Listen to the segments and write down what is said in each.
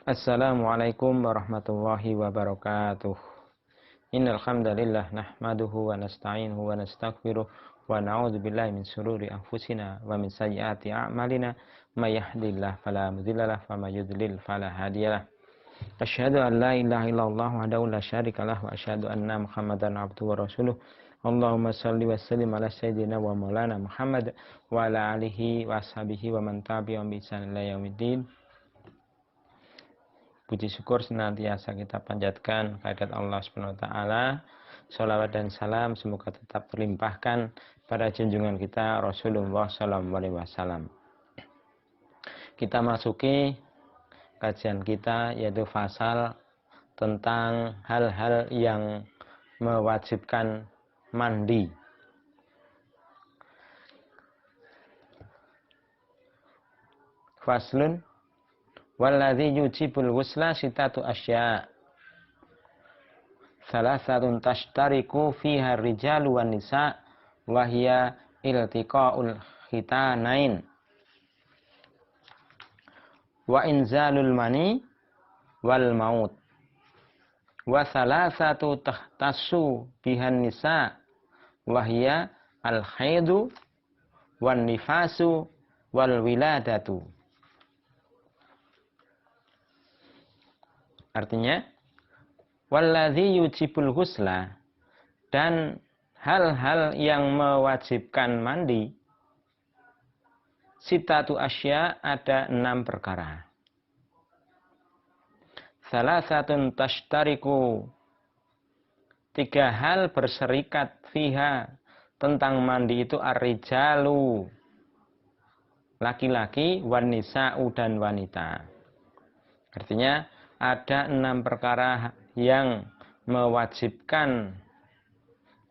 Assalamualaikum warahmatullahi wabarakatuh. Innal hamdalillah nahmaduhu wa nasta'inuhu wa nastaghfiruh wa na'udzu billahi min shururi anfusina wa min sayyiati a'malina may yahdihillahu fala mudhillalah wa may yudlil fala hadiyalah. Asyhadu an la ilaha illallah wahdahu la syarikalah wa asyhadu anna Muhammadan abduhu wa rasuluh. Allahumma shalli wa sallim ala sayyidina wa maulana Muhammad wa ala alihi wa ashabihi wa man tabi'ahum bi ihsan ila yaumiddin. Puji syukur senantiasa kita panjatkan kehadirat Allah Subhanahu wa taala. Shalawat dan salam semoga tetap terlimpahkan pada junjungan kita Rasulullah sallallahu alaihi wasallam. Kita masuki kajian kita yaitu fasal tentang hal-hal yang mewajibkan mandi. Faslun walladzi yujibul ghusla sitatu asya. Salasatun tashtariku fiha rijalu wan nisa wa hiya iltiqaul khitanain wa inzalul mani wal maut. Wa salasatu tahtassu bihan nisa wa hiya al haidu wan nifasu wal wiladatu. Artinya, walladzi yujibul ghusla, dan hal-hal yang mewajibkan mandi, sitatu asya, ada 6 perkara. Salasatun tashtariku, 3 hal berserikat fiha, tentang mandi itu ar-rijalu, laki-laki, wan nisa'u, dan wanita. Artinya, ada 6 perkara yang mewajibkan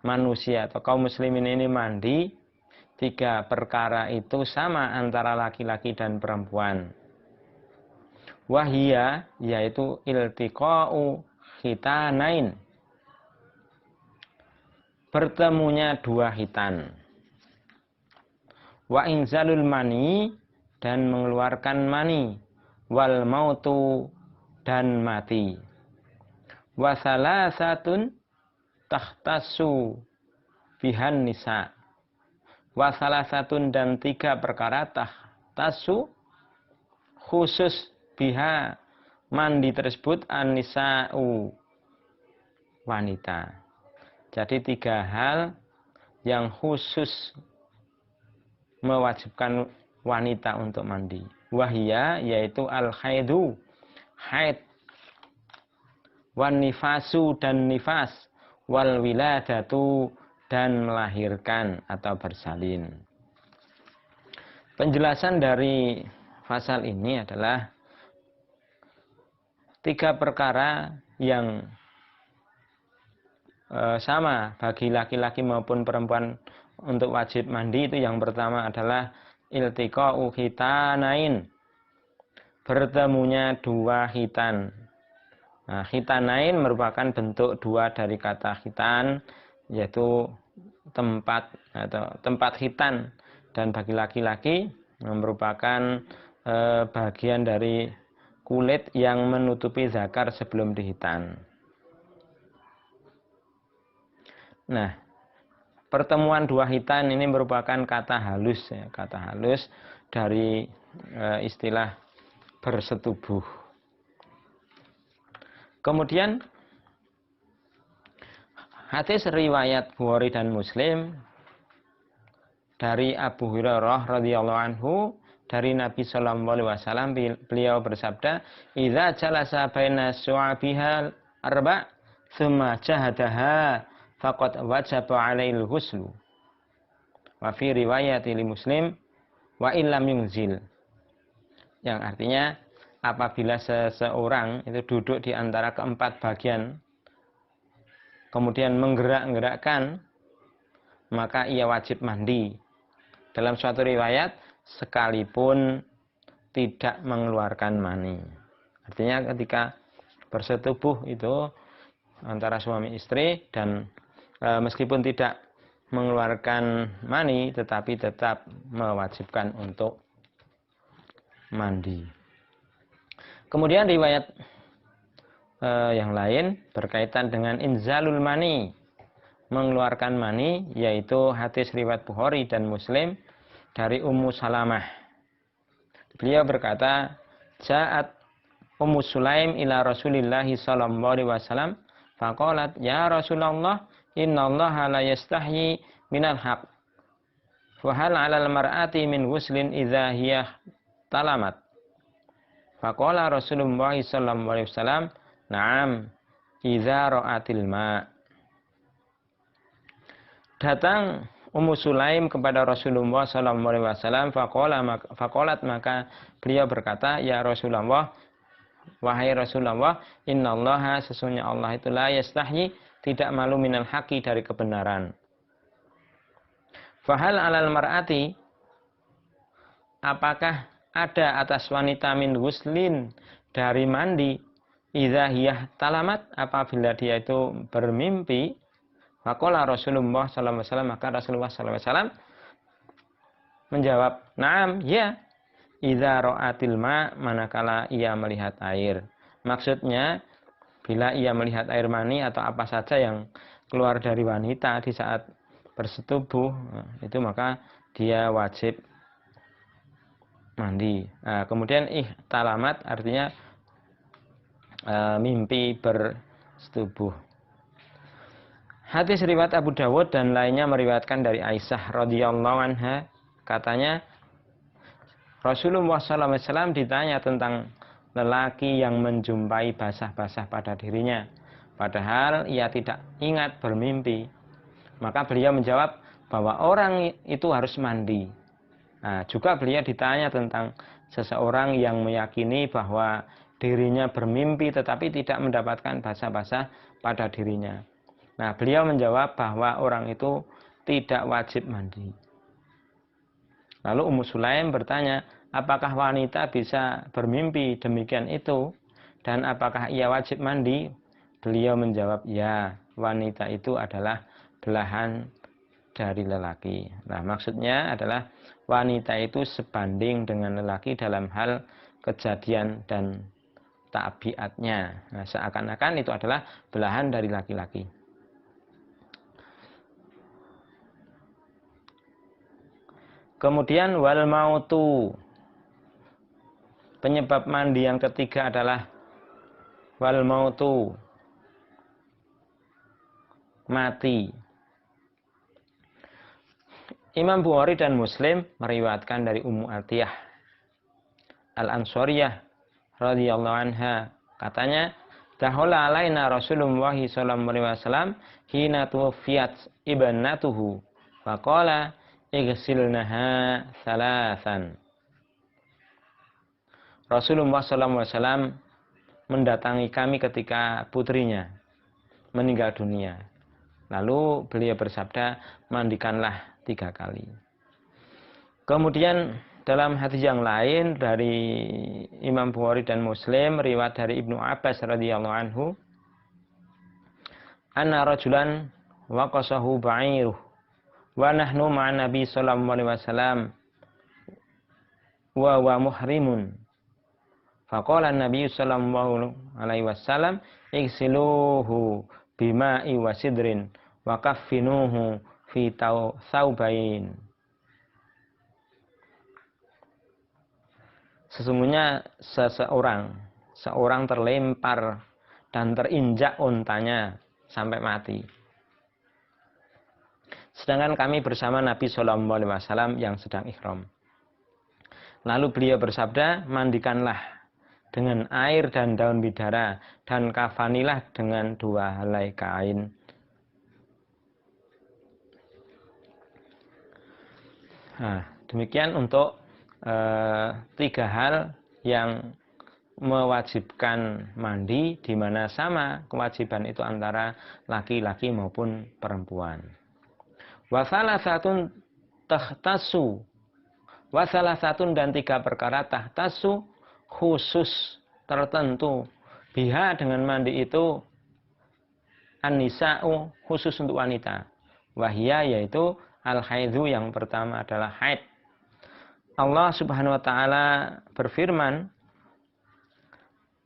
manusia atau kaum muslimin ini mandi. 3 perkara itu sama antara laki-laki dan perempuan. Wahia, yaitu iltiqa'u khitanain, bertemunya 2 khitan. Wa inzalul mani, dan mengeluarkan mani. Wal mautu, dan mati. Wa salasatun tahtassu bihan nisa. Wa salasatun, dan 3 perkara tahtassu, khusus biha, mandi tersebut, an-nisa'u, wanita. Jadi 3 hal yang khusus mewajibkan wanita untuk mandi. Wahia, yaitu al-haidu, haid, wan nifasu, dan nifas, wal wiladatu, dan melahirkan atau bersalin. Penjelasan dari fasal ini adalah 3 perkara yang sama bagi laki-laki maupun perempuan untuk wajib mandi. Itu yang pertama adalah iltiqa'u khitanain, bertemunya 2 khitan. Nah, khitanain merupakan bentuk 2 dari kata khitan, yaitu tempat atau tempat khitan, dan bagi laki-laki merupakan bagian dari kulit yang menutupi zakar sebelum dihitan. Nah, pertemuan 2 khitan ini merupakan kata halus, ya, kata halus dari istilah bersetubuh. Kemudian hadis riwayat Bukhari dan Muslim dari Abu Hurairah radhiyallahu anhu, dari Nabi sallallahu alaihi wasallam, beliau bersabda, "Idza jalasa baina su'abihal arba' tsumma jahadaha faqad wajaba 'alaihil ghuslu." Wa fi riwayat li Muslim, "Wa illam yunzil." Yang artinya, apabila seseorang itu duduk di antara 4 bagian, kemudian menggerak-gerakkan, maka ia wajib mandi. Dalam suatu riwayat, sekalipun tidak mengeluarkan mani. Artinya ketika bersetubuh itu antara suami istri, dan meskipun tidak mengeluarkan mani, tetapi tetap mewajibkan untuk mandi. Kemudian riwayat yang lain berkaitan dengan inzalul mani, mengeluarkan mani, yaitu hadis riwayat Bukhari dan Muslim dari Ummu Salamah. Beliau berkata, "Ja'at Ummu Sulaim ila Rasulillah sallallahu alaihi wasallam, faqalat, ya Rasulullah, innallaha la yastahyi minal haq. Fa hal 'alal mar'ati min ghuslin idza hiya talamat?" Faqala Rasulullah sallallahu alaihi wasallam, "Na'am, idza ra'atil ma." Datang Ummu Sulaim kepada Rasulullah sallallahu alaihi wasallam, faqalat, maka beliau berkata, "Ya Rasulullah, wahai Rasulullah, innallaha, sesungguhnya Allah itu la yastahyi, tidak malu minal haqi, dari kebenaran. Fahal 'alal mar'ati, apakah ada atas wanita min ghuslin, dari mandi, idza hiyah talamat, apabila dia itu bermimpi?" Faqala Rasulullah sallallahu alaihi wasallam, maka Rasulullah sallallahu alaihi wasallam menjawab, "Na'am, ya, idza ra'atil ma, manakala ia melihat air." Maksudnya, bila ia melihat air mani atau apa saja yang keluar dari wanita di saat bersetubuh, itu maka dia wajib mandi. Nah, kemudian ihtalamat artinya mimpi bersetubuh. Hadis riwayat Abu Dawud dan lainnya meriwayatkan dari Aisyah radhiyallahu anha, katanya Rasulullah SAW ditanya tentang lelaki yang menjumpai basah-basah pada dirinya, padahal ia tidak ingat bermimpi. Maka beliau menjawab bahwa orang itu harus mandi. Nah, juga beliau ditanya tentang seseorang yang meyakini bahwa dirinya bermimpi tetapi tidak mendapatkan basah-basah pada dirinya. Nah, beliau menjawab bahwa orang itu tidak wajib mandi. Lalu Ummu Sulaim bertanya, apakah wanita bisa bermimpi demikian itu? Dan apakah ia wajib mandi? Beliau menjawab, ya, wanita itu adalah belahan dari lelaki. Nah, maksudnya adalah wanita itu sebanding dengan lelaki dalam hal kejadian dan tabiatnya. Nah, seakan-akan itu adalah belahan dari laki-laki. Kemudian wal mautu, penyebab mandi yang ketiga adalah wal mautu, mati. Imam Bukhari dan Muslim meriwayatkan dari Ummu Atiyah Al-Ansariyah radhiyallahu anha, katanya, "Dakhala alaina Rasulullah sallallahu alaihi wasallam hina tuwfiyat ibnatuhu, faqala igsilnaha thalathan." Rasulullah SAW mendatangi kami ketika putrinya meninggal dunia. Lalu beliau bersabda, mandikanlah 3 kali. Kemudian dalam hadis yang lain dari Imam Bukhari dan Muslim, riwayat dari Ibnu Abbas radhiyallahu anhu, anna rajulan waqasahu ba'iruh wa nahnu ma'an nabi sallallahu alaihi wasallam wa muhrimun. Faqala an-nabi sallallahu alaihi wasallam, igsiluhu bima'i wa sidrin wa kaffinuhu fi thawbain. Sesungguhnya seorang terlempar dan terinjak untanya sampai mati. Sedangkan kami bersama Nabi Sallallahu Alaihi Wasallam yang sedang ihram. Lalu beliau bersabda, mandikanlah dengan air dan daun bidara, dan kafanilah dengan 2 helai kain. Nah, demikian untuk 3 hal yang mewajibkan mandi, di mana sama kewajiban itu antara laki-laki maupun perempuan. Wasalah satun tahtasu, wasalah satun, dan 3 perkara tahtasu, khusus tertentu, biha, dengan mandi itu, an-nisa'u, khusus untuk wanita, wahia, yaitu al-haidhu, yang pertama adalah haid. Allah Subhanahu wa taala berfirman,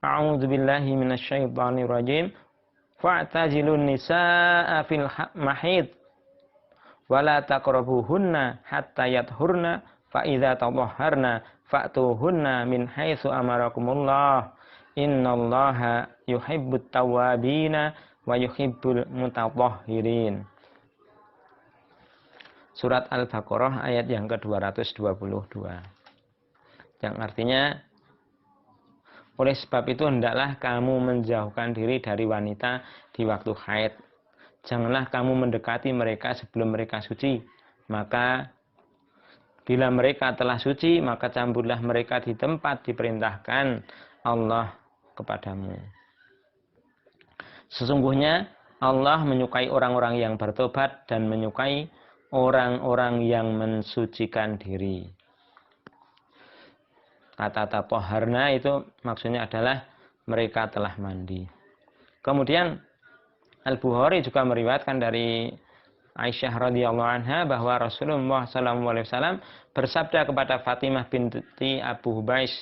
a'udzubillahi minasyaitonir rajim. Fa'tazilun nisaa fil mahid wala taqrabuhunna hatta yathurna fa idza tadahharna fa'tuhunna min haitsu amarakumullah innallaha yuhibbut tawwabina wa yuhibbul mutatahhirin. Surat Al-Baqarah ayat yang ke-222. Yang artinya, oleh sebab itu hendaklah kamu menjauhkan diri dari wanita di waktu haid. Janganlah kamu mendekati mereka sebelum mereka suci. Maka bila mereka telah suci, maka campurlah mereka di tempat diperintahkan Allah kepadamu. Sesungguhnya Allah menyukai orang-orang yang bertobat dan menyukai orang-orang yang mensucikan diri. Kata tatoharna itu maksudnya adalah mereka telah mandi. Kemudian Al-Bukhari juga meriwayatkan dari Aisyah radhiyallahu anha bahwa Rasulullah SAW bersabda kepada Fatimah binti Abu Hubais.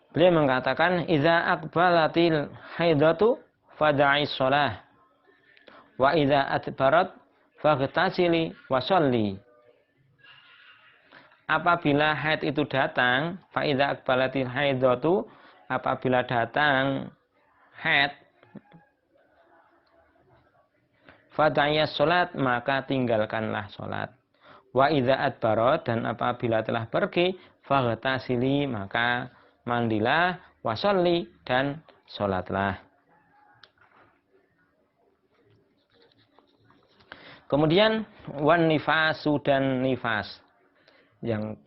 Beliau mengatakan, "Idza aqbalatil haidatu fada'is shalah wa idza adbarat faghtasili wa sholli." Apabila haid itu datang, fa idza aqbalatil haidatu, apabila datang haid, fada'iyas sholat, maka tinggalkanlah sholat. Wa idza adbarat, dan apabila telah pergi, faghtasili, maka mandilah, wasolli, dan sholatlah. Kemudian wan nifasu, dan nifas. Yang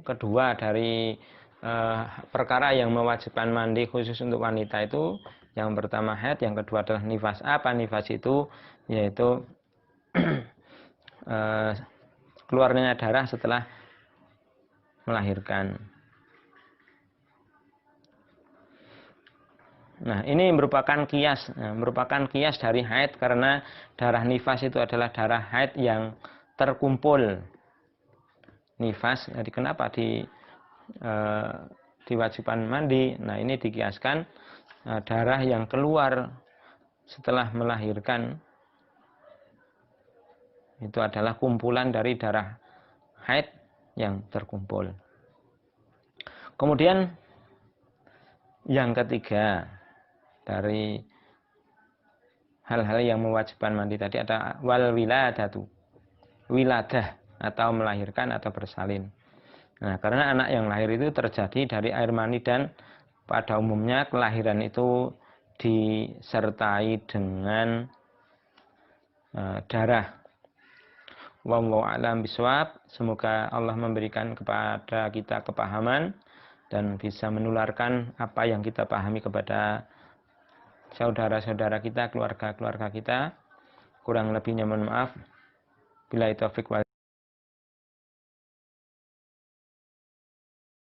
kedua dari perkara yang mewajibkan mandi khusus untuk wanita itu, yang pertama haid, yang kedua adalah nifas. Apa nifas itu? Yaitu keluarnya darah setelah melahirkan. Nah, ini merupakan kias dari haid, karena darah nifas itu adalah darah haid yang terkumpul. Nifas, jadi kenapa diwajibkan mandi? Nah, ini dikiaskan darah yang keluar setelah melahirkan itu adalah kumpulan dari darah haid yang terkumpul. Kemudian yang ketiga dari hal-hal yang mewajibkan mandi tadi ada wal wiladatu, wiladah atau melahirkan atau bersalin. Nah, karena anak yang lahir itu terjadi dari air mani, dan pada umumnya kelahiran itu disertai dengan darah. Wallahu a'lam bishawab. Semoga Allah memberikan kepada kita kepahaman dan bisa menularkan apa yang kita pahami kepada saudara-saudara kita, keluarga-keluarga kita. Kurang lebihnya mohon maaf. Billahi taufiq wal